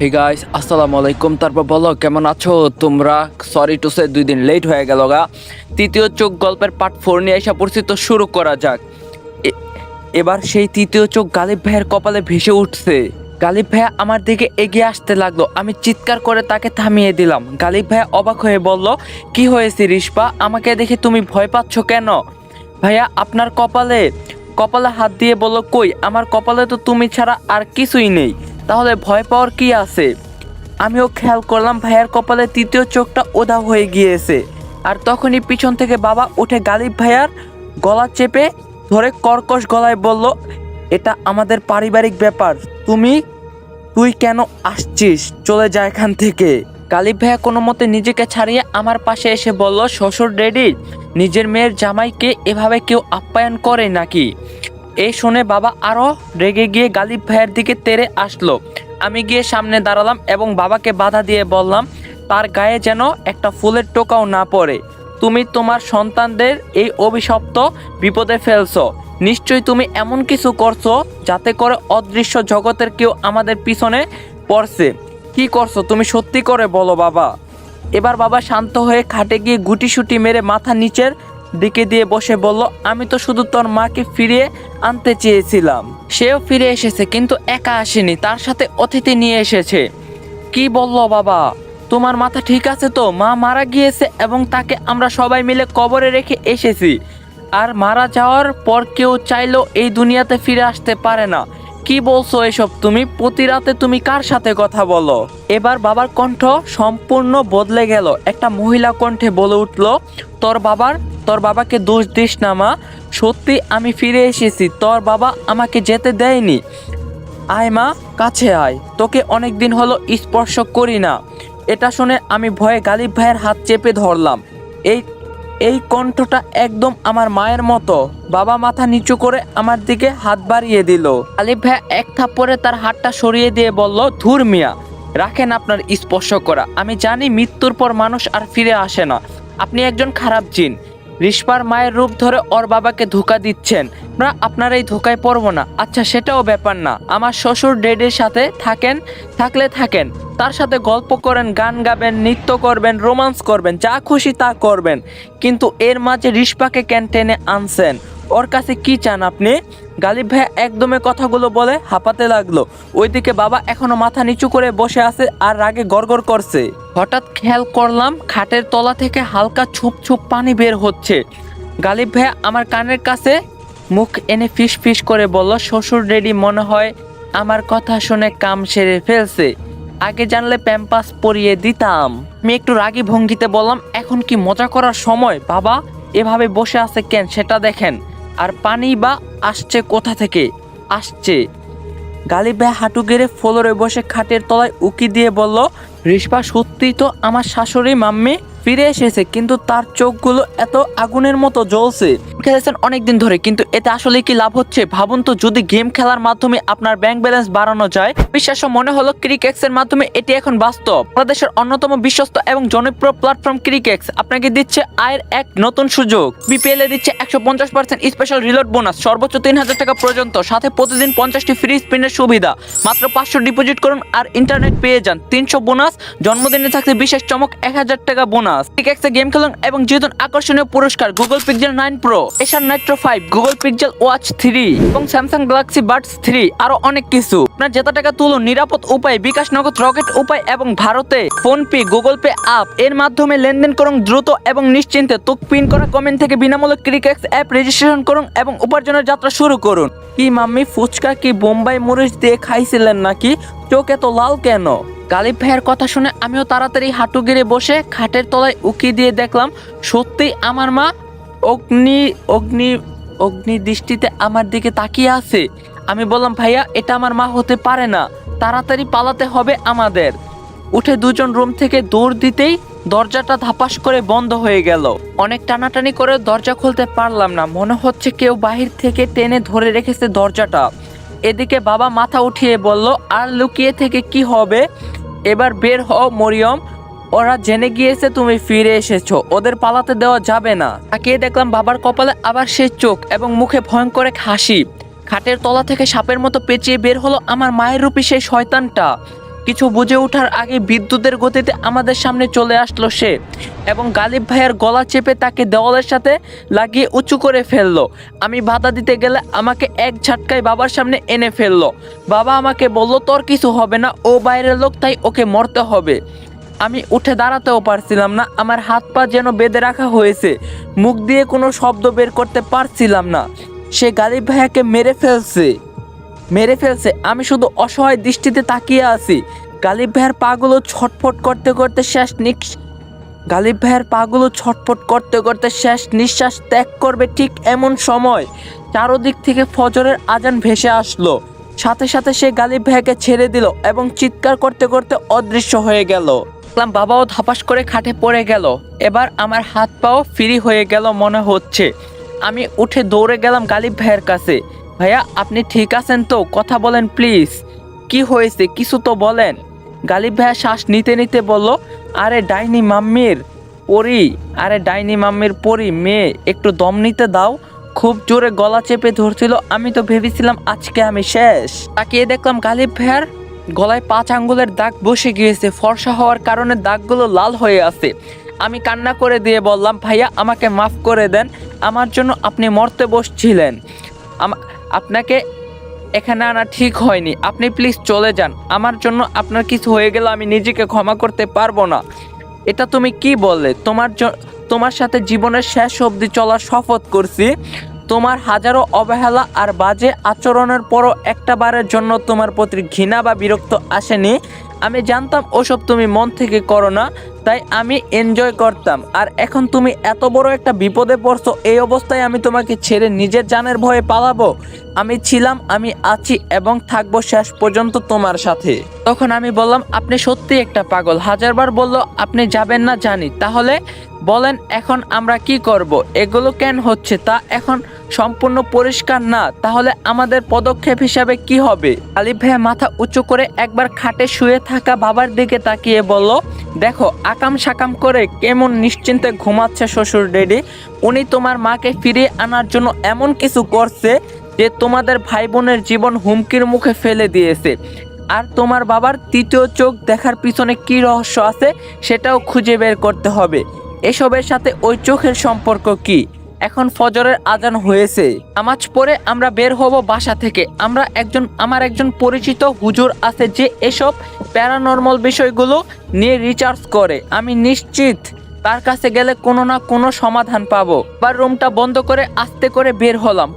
Hey guys, আসসালামু আলাইকুম। তারপর বলো কেমন আছো তোমরা? সরি টু সে 2 দিন লেট হয়ে গেল গা। তৃতীয় চোখ গল্পের পার্ট 4 নিয়ে এসে পড়ছি, তো শুরু করা যাক। এবার সেই তৃতীয় চোখ গালিব ভাইয়ের কপালে ভেসে উঠছে। গালিব ভাইয়া আমার দিকে এগিয়ে আসতে লাগলো। আমি চিৎকার করে তাকে থামিয়ে দিলাম। গালিব ভাইয়া অবাক হয়ে বলল, কি হয়েছে রিস্পা? আমাকে দেখে তুমি ভয় পাচ্ছ কেন? ভাইয়া আপনার কপালে হাত দিয়ে বলল, কই আমার কপালে তো তুমি ছাড়া আর কিছুই নেই, তাহলে ভয় পাওয়ার কি আছে? আমিও খেয়াল করলাম ভাইয়ার কপালে তৃতীয় চোখটা উধাও হয়ে গিয়েছে। আর তখনই পিছন থেকে বাবা উঠে গালিব ভাইয়ার গলা চেপে ধরে কর্কশ গলায় বলল, এটা আমাদের পারিবারিক ব্যাপার, তুই কেন আসছিস? চলে যা এখান থেকে। গালিব ভাইয়া কোনো মতে নিজেকে ছাড়িয়ে আমার পাশে এসে বলল, শ্বশুর ড্যাডি, নিজের মেয়ের জামাইকে এভাবে কেউ আপ্যায়ন করে নাকি? এই শুনে বাবা আরও রেগে গিয়ে গালিব ভাইয়ের দিকে তেড়ে আসলো। আমি গিয়ে সামনে দাঁড়ালাম এবং বাবাকে বাধা দিয়ে বললাম, তার গায়ে যেন একটা ফুলের টোকাও না পড়ে। তুমি তোমার সন্তানদের এই অভিশপ্ত বিপদে ফেলছো। নিশ্চয়ই তুমি এমন কিছু করছো যাতে করে অদৃশ্য জগতের কেউ আমাদের পিছনে পড়ছে। কি করছো তুমি, সত্যি করে বলো বাবা। এবার বাবা শান্ত হয়ে খাটে গিয়ে গুটিসুটি মেরে মাথা নিচের দিকে দিয়ে বসে বলল, আমি তো শুধু তোর মাকে ফিরিয়ে আনতে চেয়েছিলাম। সেও ফিরে এসেছে, কিন্তু একা আসেনি, তার সাথে অতিথি নিয়ে এসেছে। কি বললো বাবা? তোমার মাথা ঠিক আছে তো? মা মারা গিয়েছে এবং তাকে আমরা সবাই মিলে কবরে রেখে এসেছি। আর মারা যাওয়ার পর কেউ চাইলেও এই দুনিয়াতে ফিরে আসতে পারে না। কি বলছো এসব তুমি? প্রতি রাতে তুমি কার সাথে কথা বলো? এবার বাবার কণ্ঠ সম্পূর্ণ বদলে গেল। একটা মহিলা কণ্ঠে বলে উঠল, তোর বাবাকে দোষ দিস না মা। সত্যি আমি ফিরে এসেছি, তোর বাবা আমাকে যেতে দেয়নি। আয় মা, কাছে আয়, তোকে অনেক দিন হলো স্পর্শ করি না। এটা শুনে আমি ভয়ে গালিব ভাইয়ের হাত চেপে ধরলাম। এই এই কণ্ঠটা একদম আমার মায়ের মতো। বাবা মাথা নিচু করে আমার দিকে হাত বাড়িয়ে দিল। গালিব ভাইয়া এক থাপ্পড়ে তার হাতটা সরিয়ে দিয়ে বলল, ধুর মিয়া, রাখেন আপনার স্পর্শ করা। আমি জানি মৃত্যুর পর মানুষ আর ফিরে আসে না। আপনি একজন খারাপ জিন। রিস্পার মায়ের রূপ ধরে ওর বাবাকে ধোঁকা দিচ্ছেন। আমরা আপনার এই ধোঁকায় পড়বো না। আচ্ছা, সেটাও ব্যাপার না। আমার শ্বশুর ড্যাডির সাথে থাকেন, তার সাথে গল্প করেন, গান গাবেন, নৃত্য করবেন, রোমান্স করবেন, যা খুশি তা করবেন, কিন্তু এর মাঝে রিস্পাকে কেন টেনে আনছেন? ওর কাছে কি চান আপনি? গালিব ভাইয়া একদমে কথাগুলো বলে হাঁপাতে লাগলো। ওইদিকে বাবা এখনো মাথা নিচু করে বসে আছে আর রাগে গড়গড় করছে। হঠাৎ খেয়াল করলাম খাটের তলা থেকে হালকা ছুপ ছুপ পানি বের হচ্ছে। গালিব ভাইয়া আমার কানের কাছে মুখ এনে ফিস ফিস করে বলল, শ্বশুর ড্যাডি মনে হয় আমার কথা শুনে কাম সেরে ফেলছে। আগে জানলে প্যাম্পাস পরিয়ে দিতাম। আমি একটু রাগী ভঙ্গিতে বললাম, এখন কি মজা করার সময়? বাবা এভাবে বসে আছে কেন সেটা দেখেন। আর পানি বা আসছে কোথা থেকে আসছে? গালিব ভাই হাঁটু গেড়ে ফ্লোরে বসে খাটের তলায় উকি দিয়ে বলল, রিস্পা সত্যিই তো আমার শাশুড়ি মাম্মি ফিরে এসেছে, কিন্তু তার চোখগুলো এত আগুনের মতো জ্বলছে। খেলেছেন অনেকদিন ধরে, কিন্তু এতে আসলে কি লাভ হচ্ছে? ভাবুন তো, যদি গেম খেলার মাধ্যমে আপনার ব্যাংক ব্যালেন্স বাড়ানো যায়। বিশ্বাস মনে হলো ক্রিকেক্স এর মাধ্যমে এটি এখন বাস্তব। বাংলাদেশের অন্যতম বিশ্বস্ত এবং জনপ্রিয় প্ল্যাটফর্ম ক্রিকেক্স আপনাকে দিচ্ছে আয়ের এক নতুন সুযোগ। বিপিএল এ দিচ্ছে 150% স্পেশাল রিলোড বোনাস, সর্বোচ্চ 3000 টাকা পর্যন্ত, সাথে প্রতিদিন 50টি ফ্রি স্পিনের সুবিধা। মাত্র 500 ডিপোজিট করুন আর ইন্টারনেট পেয়ে যান 300 বোনাস। জন্মদিনে থাকছে বিশেষ চমক, 1000 টাকা বোনাস। ক্রিকেক্সে গেম খেলুন এবং জিতুন আকর্ষণীয় পুরস্কার, গুগল পিক্সেল 9 প্রো, এশার নাইট্রো 5, গুগল পিক্সেল ওয়াচ 3 এবং স্যামসাং গ্যালাক্সি বাডস 3, আরো অনেক কিছু। আপনার জেতা টাকা তুলুন নিরাপদ উপায়, বিকাশ নগদ, রকেট উপায় এবং ভারতে ফোনপে, গুগল পে অ্যাপ এর মাধ্যমে লেনদেন করুন দ্রুত এবং নিশ্চিন্তে। তুক পিন করা কমেন্ট থেকে বিনামূল্যে ক্রিকেক্স অ্যাপ রেজিস্ট্রেশন করুন এবং উপার্জনের যাত্রা শুরু করুন। কি মাম্মি, ফুচকা কি বোম্বাই মরিচ দিয়ে খাইছিলেন নাকি? চোখ এত লাল কেন? গালিব ভাইয়ের কথা শুনে আমিও তাড়াতাড়ি হাঁটু গেড়ে বসে খাটের তলায় উকি দিয়ে দেখলাম সত্যি আমার মা অগ্নি দৃষ্টিতে আমার দিকে তাকিয়ে আছে। আমি বললাম, ভাইয়া এটা আমার মা হতে পারে না, তাড়াতাড়ি পালাতে হবে আমাদের। উঠে দুজন রুম থেকে দৌড় দিতেই দরজাটা ধাপাস করে বন্ধ হয়ে গেল। অনেক টানাটানি করে দরজা খুলতে পারলাম না, মনে হচ্ছে কেউ বাহির থেকে টেনে ধরে রেখেছে দরজাটা। এদিকে বাবা মাথা উঠিয়ে বলল, আর লুকিয়ে থেকে কি হবে? এবার বের হও মরিয়ম, ওরা জেনে গিয়েছে তুমি ফিরে এসেছো, ওদের পালাতে দেওয়া যাবে না। তাকিয়ে দেখলাম বাবার কপালে আবার সেই চোখ এবং মুখে ভয়ঙ্কর এক হাসি। খাটের তলা থেকে সাপের মতো পেঁচিয়ে বের হলো আমার মায়ের রূপী সেই শয়তানটা। কিছু বুঝে ওঠার আগে বিদ্যুতের গতিতে আমাদের সামনে চলে আসলো সে এবং গালিব ভাইয়ের গলা চেপে তাকে দেওয়ালের সাথে লাগিয়ে উঁচু করে ফেললো। আমি বাধা দিতে গেলে আমাকে এক ঝটকায় বাবার সামনে এনে ফেললো। বাবা আমাকে বলল, তোর কিছু হবে না, ও বাইরের লোক, তাই ওকে মরতে হবে। আমি উঠে দাঁড়াতেও পারছিলাম না, আমার হাত পা যেন বেঁধে রাখা হয়েছে, মুখ দিয়ে কোনো শব্দ বের করতে পারছিলাম না। সে গালিব ভাইয়াকে মেরে ফেলছে। আমি শুধু অসহায় দৃষ্টিতে তাকিয়ে আছি। গালিব ভাইয়ের পাগুলো ছটফট করতে করতে শেষ নিঃশ্বাস ত্যাগ করবে, ঠিক এমন সময় চারদিক থেকে ফজরের আজান ভেসে আসলো। সাথে সাথে সে গালিব ভাইয়াকে ছেড়ে দিল এবং চিৎকার করতে করতে অদৃশ্য হয়ে গেল। দেখলাম বাবাও ধাপাস করে খাটে পড়ে গেল। এবার আমার হাত পাও ফ্রি হয়ে গেল মনে হচ্ছে। আমি উঠে দৌড়ে গেলাম গালিব ভাইয়ের কাছে। ভাইয়া, আপনি ঠিক আছেন তো? কথা বলেন প্লিজ। কি হয়েছে, কিছু তো বলেন। গালিব ভাইয়া শ্বাস নিতে নিতে বলল, আরে ডাইনি মাম্মির পরি মেয়ে, একটু দম নিতে দাও। খুব জোরে গলা চেপে ধরছিল। আমি তো ভেবেছিলাম আজকে আমি শেষ। তাকিয়ে দেখলাম গালিব ভাইয়ার গলায় 5 আঙ্গুলের দাগ বসে গিয়েছে। ফর্সা হওয়ার কারণে দাগগুলো লাল হয়ে আছে। আমি কান্না করে দিয়ে বললাম, ভাইয়া আমাকে মাফ করে দেন, আমার জন্য আপনি মরতে বসছিলেন। আপনাকে এখানে আনা ঠিক হয়নি, আপনি প্লিজ চলে যান। আমার জন্য আপনার কিছু হয়ে গেলে আমি নিজেকে ক্ষমা করতে পারবো না। এটা তুমি কি বললে? তোমার সাথে জীবনের শেষ অবধি চলার শপথ করছি। তোমার হাজারো অবহেলা আর বাজে আচরণের পরও একটা বারের জন্য তোমার প্রতি ঘৃণা বা বিরক্ত আসেনি। আমি জানতাম ওসব তুমি মন থেকে করো না, তাই আমি এনজয় করতাম। আর এখন তুমি এত বড় একটা বিপদে পড়ছো, এই অবস্থায় আমি তোমাকে ছেড়ে নিজের জানের ভয়ে পালাবো? আমি ছিলাম, আমি আছি এবং থাকবো শেষ পর্যন্ত তোমার সাথে। তখন আমি বললাম, আপনি সত্যি একটা পাগল। হাজারবার বলল আপনি যাবেন না জানি, তাহলে বলেন এখন আমরা কি করব? এগুলো কেন হচ্ছে তা এখন সম্পূর্ণ পরিষ্কার না, তাহলে আমাদের পদক্ষেপ হিসাবে কি হবে? গালিব ভাইয়া মাথা উঁচু করে একবার খাটে শুয়ে থাকা বাবার দিকে তাকিয়ে বলল, দেখো আকাম সাকাম করে কেমন নিশ্চিন্তে ঘুমাচ্ছে শ্বশুর ডেডি। উনি তোমার মাকে ফিরিয়ে আনার জন্য এমন কিছু করছে যে তোমাদের ভাই বোনের জীবন হুমকির মুখে ফেলে দিয়েছে। আর তোমার বাবার তৃতীয় চোখ দেখার পিছনে কি রহস্য আছে সেটাও খুঁজে বের করতে হবে। এসবের সাথে ওই চোখের সম্পর্ক কি? এখন ফজরের আজান হয়েছে, নামাজ পড়ে আমরা বের হব বাসা থেকে। আমার একজন পরিচিত হুজুর আছে যে এসব প্যারানর্মাল বিষয়গুলো নিয়ে রিসার্চ করে। আমি নিশ্চিত তার কাছে গেলে কোনো না কোনো সমাধান পাবো। আবার রুমটা বন্ধ করে আস্তে করে বের হলাম।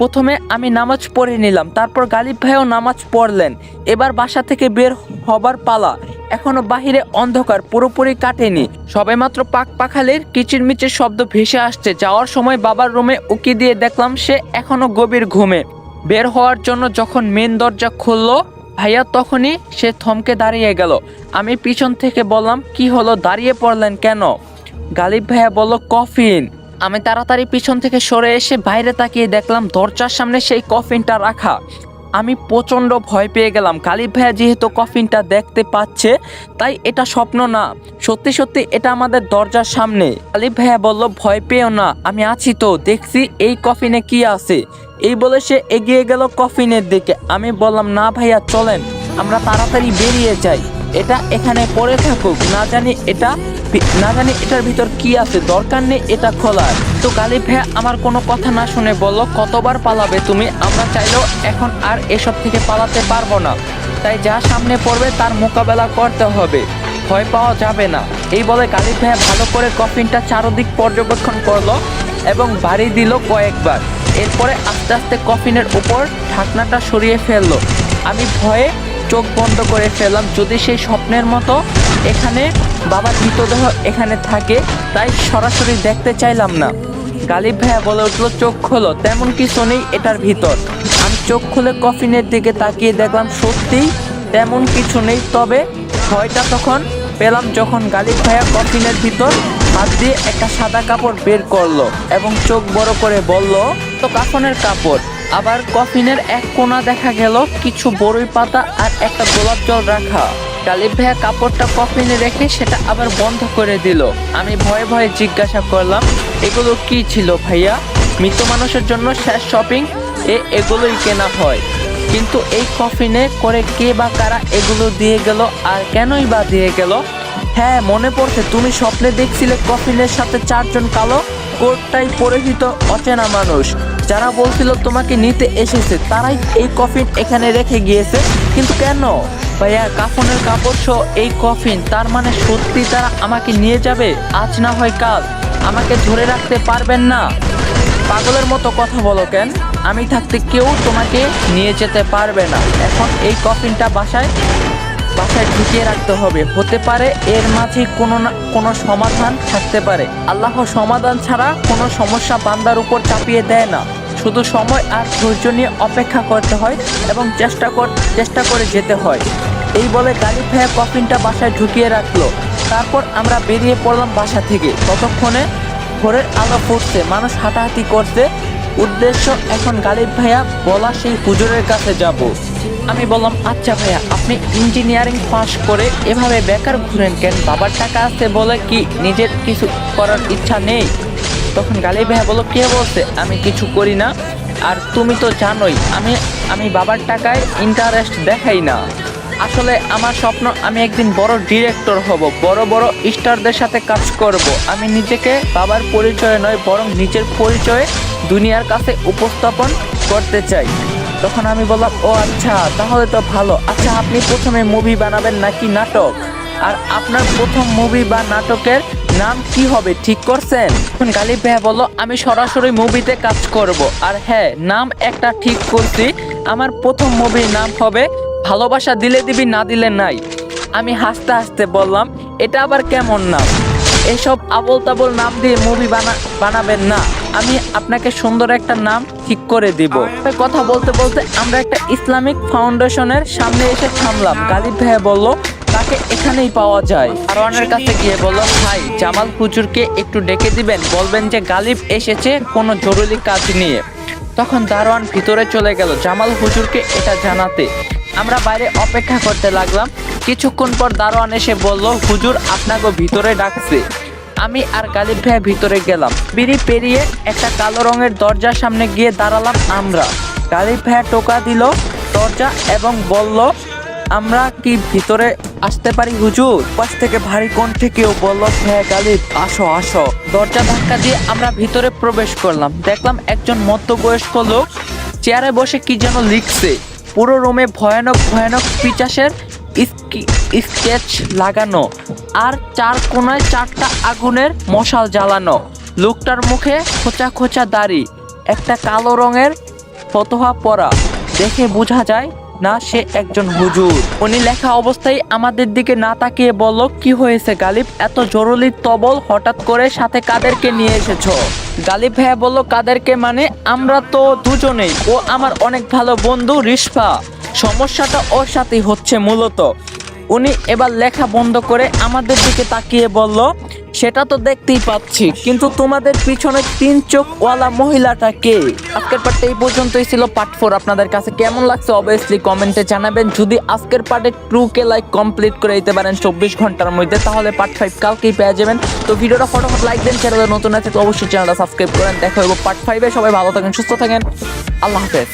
প্রথমে আমি নামাজ পড়ে নিলাম, তারপর গালিব ভাইও নামাজ পড়লেন। এবার বাসা থেকে বের হবার পালা। এখনো বাহিরে অন্ধকার পুরোপুরি কাটেনি, সবেমাত্র পাখালির কিচিরমিচির শব্দ ভেসে আসছে। যাওয়ার সময় বাবার রুমে উকি দিয়ে দেখলাম সে এখনো গভীর ঘুমে। বের হওয়ার জন্য যখন মেন দরজা খুললো ভাইয়া, তখনই সে থমকে দাঁড়িয়ে গেল। আমি পিছন থেকে বললাম, কি হলো, দাঁড়িয়ে পড়লেন কেন? গালিব ভাইয়া বলল, কফিন। আমি তাড়াতাড়ি পিছন থেকে সরে এসে বাইরে তাকিয়ে দেখলাম দরজার সামনে সেই কফিনটা রাখা। আমি প্রচণ্ড ভয় পেয়ে গেলাম। গালিব ভাইয়া যেহেতু কফিনটা দেখতে পাচ্ছে, তাই এটা স্বপ্ন না, সত্যি সত্যি এটা আমাদের দরজার সামনে। গালিব ভাইয়া বলল, ভয় পেও না, আমি আছি তো, দেখছি এই কফিনে কি আছে। এই বলে সে এগিয়ে গেল কফিনের দিকে। আমি বললাম, না ভাইয়া চলেন, আমরা তাড়াতাড়ি বেরিয়ে যাই। এটা এখানে পড়ে থাকুক, না জানি এটার ভিতর কি আছে, দরকার নেই এটা খোলার। তো গালিব ভাইয়া আমার কোনো কথা না শুনে বলল, কতবার পালাবে তুমি? আমরা চাইলেও এখন আর এসব থেকে পালাতে পারবো না, তাই যা সামনে পড়বে তার মোকাবেলা করতে হবে, ভয় পাওয়া যাবে না। এই বলে গালিব ভাইয়া ভালো করে কফিনটা চারদিক পর্যবেক্ষণ করলো এবং বাড়ি দিল কয়েকবার। এরপরে আস্তে আস্তে কফিনের উপর ঢাকনাটা সরিয়ে ফেললো। আমি ভয়ে চোখ বন্ধ করে ফেললাম। যদি সেই স্বপ্নের মতো এখানে বাবার মৃতদেহ এখানে থাকে, তাই সরাসরি দেখতে চাইলাম না। গালিব ভাইয়া বলে উঠলো, চোখ খোলো, তেমন কিছু নেই এটার ভিতর। আমি চোখ খুলে কফিনের দিকে তাকিয়ে দেখলাম সত্যিই তেমন কিছু নেই। তবে ভয়টা তখন পেলাম যখন গালিব ভাইয়া কফিনের ভিতর হাত দিয়ে একটা সাদা কাপড় বের করলো এবং চোখ বড় করে বলল, তো কাফনের কাপড়। আবার কফিনের এক কোণা দেখা গেল কিছু বড়ই পাতা আর একটা গোলাপ জল রাখা। গালিব ভাইয়া কাপড়টা কফিনে রেখে সেটা আবার বন্ধ করে দিল। আমি ভয়ে ভয়ে জিজ্ঞাসা করলাম, এগুলো কি ছিল ভাইয়া? মৃত মানুষের জন্য শেষ শপিং এগুলোই কেনা হয়। কিন্তু এই কফিনে করে কে বা কারা এগুলো দিয়ে গেল আর কেনই বা দিয়ে গেল? হ্যাঁ, মনে পড়ছে, তুমি স্বপ্নে দেখছিলে কফিনের সাথে 4 জন কালো কোটটাই পরিহিত অচেনা মানুষ, যারা বলছিল তোমাকে নিতে এসেছে, তারাই এই কফিন এখানে রেখে গিয়েছে। কিন্তু কেন ভাইয়া? কাফনের কাপড় সহ এই কফিন, তার মানে সত্যি তারা আমাকে নিয়ে যাবে? আজ না হয় কাল, আমাকে ধরে রাখতে পারবেন না? পাগলের মতো কথা বলো কেন? আমি থাকতে কেউ তোমাকে নিয়ে যেতে পারবে না। এখন এই কফিনটা বাসায় ঢুকিয়ে রাখতে হবে। হতে পারে এর মাঝে কোনো না কোনো সমাধান থাকতে পারে। আল্লাহ সমাধান ছাড়া কোনো সমস্যা বান্দার উপর চাপিয়ে দেয় না, শুধু সময় আর ধৈর্য নিয়ে অপেক্ষা করতে হয় এবং চেষ্টা করে যেতে হয়। এই বলে গালিব ভাইয়া কফিনটা বাসায় ঢুকিয়ে রাখলো। তারপর আমরা বেরিয়ে পড়লাম বাসা থেকে। ততক্ষণে ভোরের আলো ফুটছে, মানুষ হাঁটাহাঁটি করছে। উদ্দেশ্য এখন গালিব ভাইয়া বলা সেই হুজুরের কাছে যাব। আমি বললাম, আচ্ছা ভাইয়া, আপনি ইঞ্জিনিয়ারিং পাস করে এভাবে বেকার ঘুরেন কেন? বাবার টাকা আছে বলে কি নিজের কিছু করার ইচ্ছা নেই? তখন গালিব ভাইয়া বলল, কে বলছে আমি কিছু করি না? আর তুমি তো জানোই আমি বাবার টাকায় ইন্টারেস্ট দেখাই না। আসলে আমার স্বপ্ন আমি একদিন বড় ডিরেক্টর হব, বড় বড় স্টারদের সাথে কাজ করব। আমি নিজেকে বাবার পরিচয় নয়, বরং নিজের পরিচয়ে দুনিয়ার কাছে উপস্থাপন করতে চাই। তখন আমি বললাম, ও আচ্ছা, তাহলে তো ভালো। আচ্ছা, আপনি প্রথমে মুভি বানাবেন নাকি নাটক? আর আপনার প্রথম মুভি বা নাটকের নাম কি হবে ঠিক করছেন? তখন গালিব ভাইয়া বলল, আমি সরাসরি মুভিতে কাজ করব। আর হ্যাঁ, নাম একটা ঠিক করছি, আমার প্রথম মুভির নাম হবে ভালোবাসা দিলে দিবি না দিলে নাই। আমি হাসতে হাসতে বললাম, এটা আবার কেমন নাম? এসব আবোল তাবোল নাম দিয়ে মুভি বানাবেন না, আমি আপনাকে সুন্দর একটা নাম ঠিক করে দিব। কথা বলতে বলতে আমরা একটা ইসলামিক ফাউন্ডেশনের সামনে এসে থামলাম। গালিব ভাইয়া বলল, তাকে এখানেই পাওয়া যায়। দারোয়ানের কাছে গিয়ে বলল, ভাই, জামাল হুজুরকে একটু ডেকে দিবেন, বলবেন যে গালিব এসেছে কোনো জরুরি কাজ নিয়ে। তখন দারোয়ান ভিতরে চলে গেল জামাল হুজুরকে এটা জানাতে। আমরা বাইরে অপেক্ষা করতে লাগলাম। কিছুক্ষণ পর দারোয়ান এসে বলল, হুজুর আপনাকে ভিতরে ডাকছে। আমি আর গালিব ভাইয়া ভিতরে গেলাম। বিড়ি পেরিয়ে একটা কালো রঙের দরজার সামনে গিয়ে দাঁড়ালাম আমরা। গালিব ভাইয়া টোকা দিল দরজা এবং বলল, আমরা কি ভিতরে আসতে পারি হুজুর? পাশ থেকে ভারী কণ্ঠে কেউ বলল, হ্যাঁ গালিব, আসো আসো। দরজা ধাক্কা দিয়ে আমরা ভিতরে প্রবেশ করলাম। দেখলাম একজন মধ্যবয়স্ক লোক চেয়ারে বসে কি যেন লিখছে। পুরো রুমে ভয়ানক ভয়ানক পিচাসের স্কেচ লাগানো আর 4 কোণায় 4টা আগুনের মশাল জ্বালানো। লোকটার মুখে খোঁচা খোঁচা দাড়ি, একটা কালো রঙের ফতোয়া পরা। দেখে বোঝা যায় না সে একজন হুজুর। উনি লেখা অবস্থায় আমাদের দিকে না তাকিয়ে বলল, কি হয়েছে গালিব, এত জরুরি তবল হঠাৎ করে, সাথে কাদেরকে নিয়ে এসেছো? গালিব ভাইয়া বলল, কাদেরকে মানে? আমরা তো দুজনেই, ও আমার অনেক ভালো বন্ধু রিশফা। সমস্যাটা ওর সাথেই হচ্ছে মূলত। উনি এবার লেখা বন্ধ করে আমাদের দিকে তাকিয়ে বলল, সেটা তো দেখতেই পাচ্ছি, কিন্তু তোমাদের পিছনে 3 চোখওয়ালা মহিলাটা কে? আজকের পার্টটা এই পর্যন্তই ছিল। পার্ট 4 আপনাদের কাছে কেমন লাগছে অবভিয়াসলি কমেন্টে জানাবেন। যদি আজকের পার্টে 2K লাইক কমপ্লিট করে দিতে পারেন 24 ঘন্টার মধ্যে, তাহলে পার্ট 5 কালকেই পেয়ে যাবেন। তো ভিডিওটা ফটোফট লাইক দেন, চ্যানেলে নতুন আছে তো অবশ্যই চ্যানেলটা সাবস্ক্রাইব করেন। দেখা হবে পার্ট 5-এ। সবাই ভালো থাকেন, সুস্থ থাকেন, আল্লাহ হাফেজ।